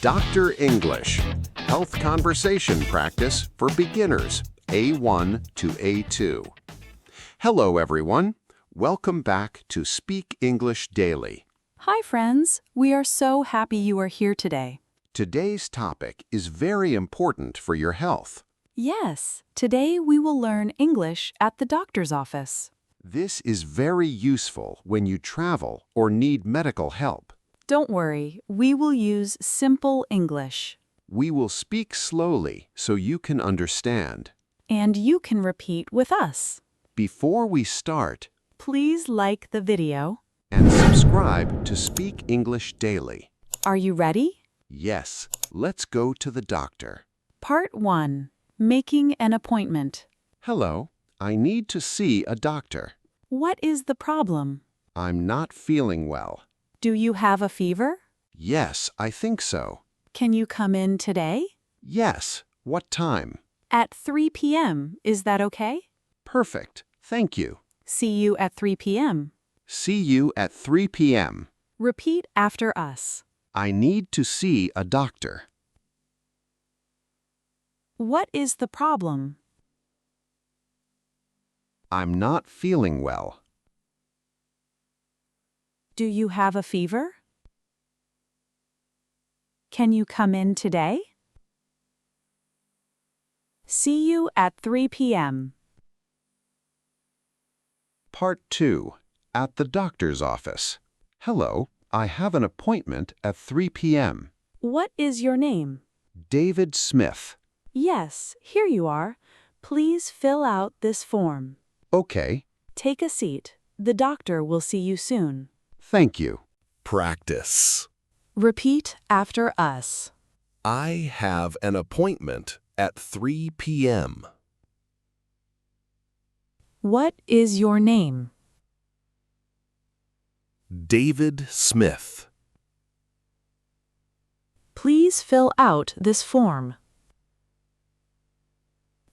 Dr. English, Health Conversation Practice for Beginners, A1 to A2. Hello, everyone. Welcome back to Speak English Daily. Hi, friends. We are so happy you are here today. Today's topic is very important for your health. Yes, today we will learn English at the doctor's office. This is very useful when you travel or need medical help. Don't worry, we will use simple English. We will speak slowly so you can understand. And you can repeat with us. Before we start, Please like the video. and subscribe to Speak English Daily. Are you ready? Yes, let's go to the doctor. Part 1. Making an appointment. Hello, I need to see a doctor. What is the problem? I'm not feeling well. Do you have a fever? Yes, I think so. Can you come in today? Yes, what time? At 3 p.m. Is that okay? Perfect, thank you. See you at 3 p.m. See you at 3 p.m. Repeat after us. I need to see a doctor. What is the problem? I'm not feeling well. Do you have a fever? Can you come in today? See you at 3 p.m. Part 2. At the doctor's office. Hello, I have an appointment at 3 p.m. What is your name? David Smith. Yes, here you are. Please fill out this form. Okay, Take a seat. The doctor will see you soon. thank you. Practice. Repeat after us. I have an appointment at 3 p.m. What is your name? David Smith. Please fill out this form.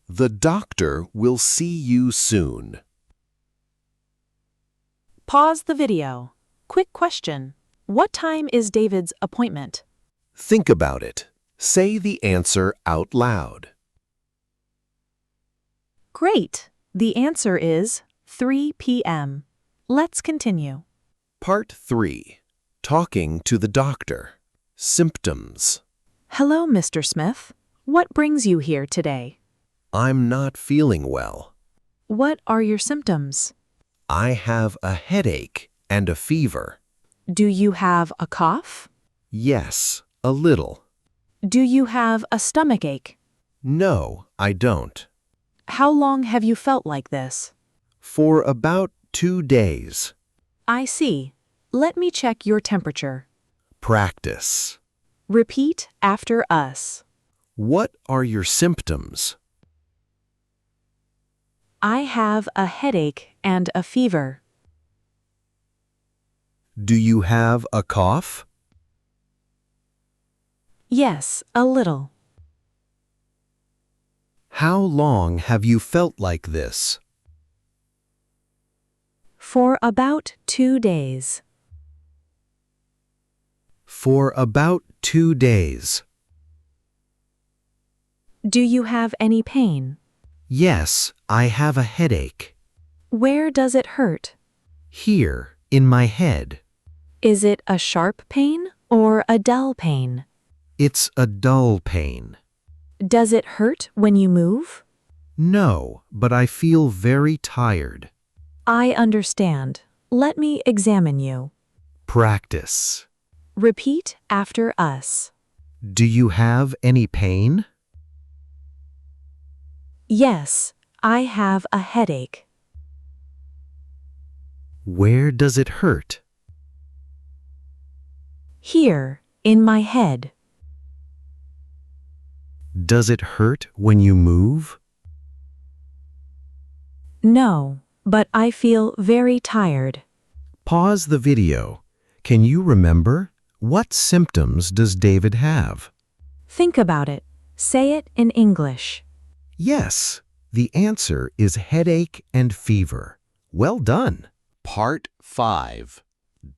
The doctor will see you soon. Pause the video. Quick question. What time is David's appointment? Think about it. Say the answer out loud. Great! The answer is 3 p.m. Let's continue. Part 3. Talking to the doctor. Symptoms. Hello, Mr. Smith. What brings you here today? I'm not feeling well. What are your symptoms? I have a headache and a fever. Do you have a cough? Yes, a little. Do you have a stomach ache? No, I don't. How long have you felt like this? For about 2 days. I see. Let me check your temperature. Practice. Repeat after us. What are your symptoms? I have a headache and a fever. Do you have a cough? Yes, a little. How long have you felt like this? For about 2 days. For about 2 days. Do you have any pain? Yes, I have a headache. Where does it hurt? Here, in my head. Is it a sharp pain or a dull pain? It's a dull pain. Does it hurt when you move? No, but I feel very tired. I understand. Let me examine you. Practice. Repeat after us. Do you have any pain? Yes, I have a headache. Where does it hurt? Here, in my head. Does it hurt when you move? No, but I feel very tired. Pause the video. Can you remember? What symptoms does David have? Think about it. Say it in English. Yes, the answer is headache and fever. Well done. Part 5.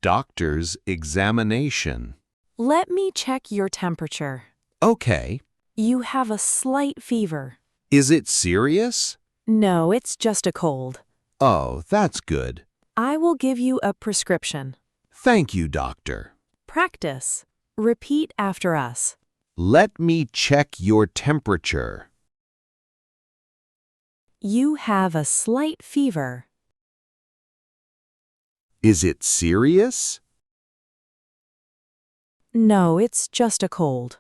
Doctor's Examination. Let me check your temperature. Okay. You have a slight fever. Is it serious? No, it's just a cold. Oh, that's good. I will give you a prescription. Thank you, doctor. Practice. Repeat after us. Let me check your temperature. You have a slight fever. Is it serious? No, it's just a cold.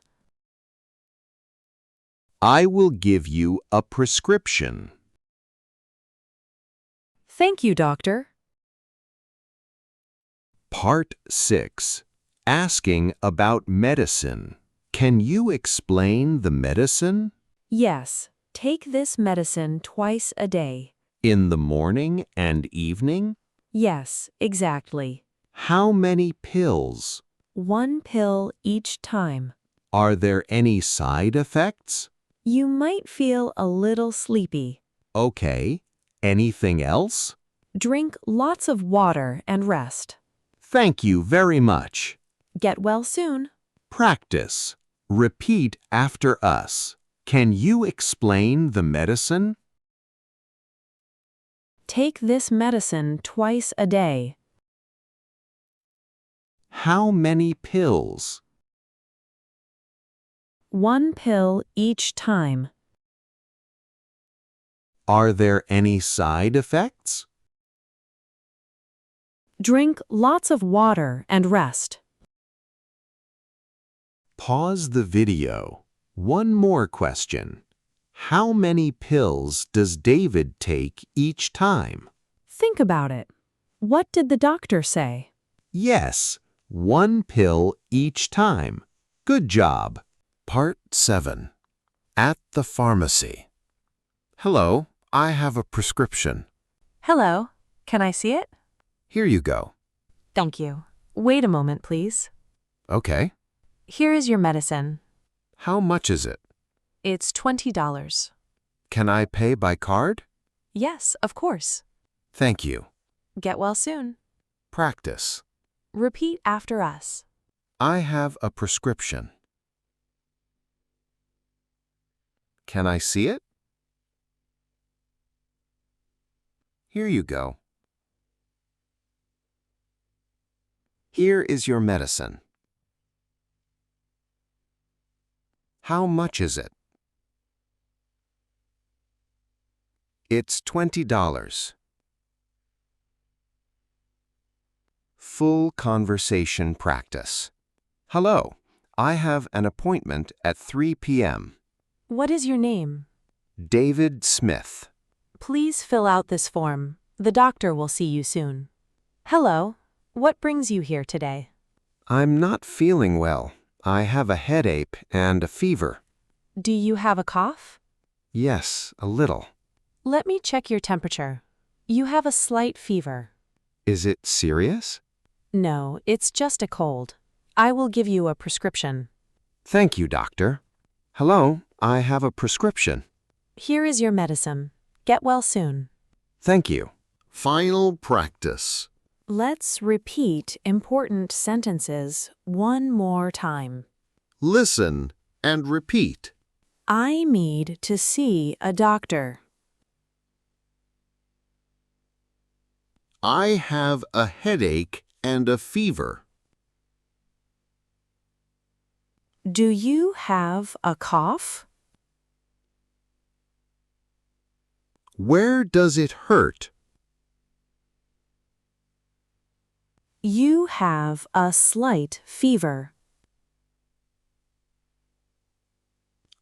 I will give you a prescription. Thank you, doctor. Part 6. Asking about medicine. Can you explain the medicine? Yes, take this medicine twice a day. In the morning and evening? Yes, exactly. How many pills? 1 pill each time. Are there any side effects? You might feel a little sleepy. Okay. Anything else? Drink lots of water and rest. Thank you very much. Get well soon. Practice. Repeat after us. Can you explain the medicine? Take this medicine twice a day. How many pills? 1 pill each time. Are there any side effects? Drink lots of water and rest. Pause the video. One more question. How many pills does David take each time? Think about it. What did the doctor say? Yes, 1 pill each time. Good job. Part 7. At the pharmacy. Hello, I have a prescription. Hello, can I see it? Here you go. Thank you. Wait a moment, please. Okay. Here is your medicine. How much is it? It's $20. Can I pay by card? Yes, of course. Thank you. Get well soon. Practice. Repeat after us. I have a prescription. Can I see it? Here you go. Here is your medicine. How much is it? It's $20. Full conversation practice. Hello, I have an appointment at 3 p.m. What is your name? David Smith. Please fill out this form. The doctor will see you soon. Hello, what brings you here today? I'm not feeling well. I have a headache and a fever. Do you have a cough? Yes, a little. Let me check your temperature. You have a slight fever. Is it serious? No, it's just a cold. I will give you a prescription. Thank you, doctor. Hello, I have a prescription. Here is your medicine. Get well soon. Thank you. Final practice. Let's repeat important sentences one more time. Listen and repeat. I need to see a doctor. I have a headache and a fever. Do you have a cough? Where does it hurt? You have a slight fever.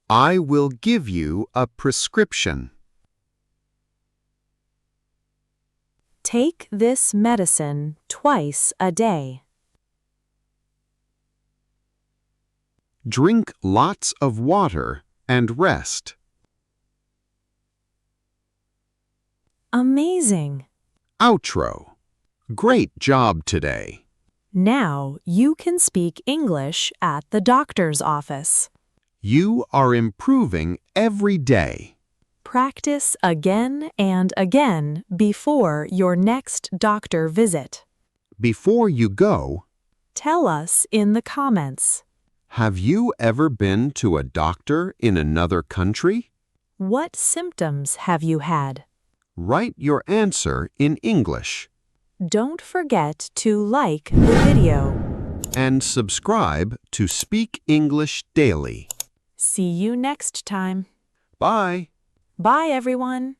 I will give you a prescription. Take this medicine twice a day. Drink lots of water and rest. Amazing! Outro. Great job today. Now you can speak English at the doctor's office. You are improving every day. Practice again and again before your next doctor visit. Before you go, Tell us in the comments. Have you ever been to a doctor in another country? What symptoms have you had? Write your answer in English Don't forget to like the video. and subscribe to Speak English Daily. See you next time. Bye! Bye, everyone.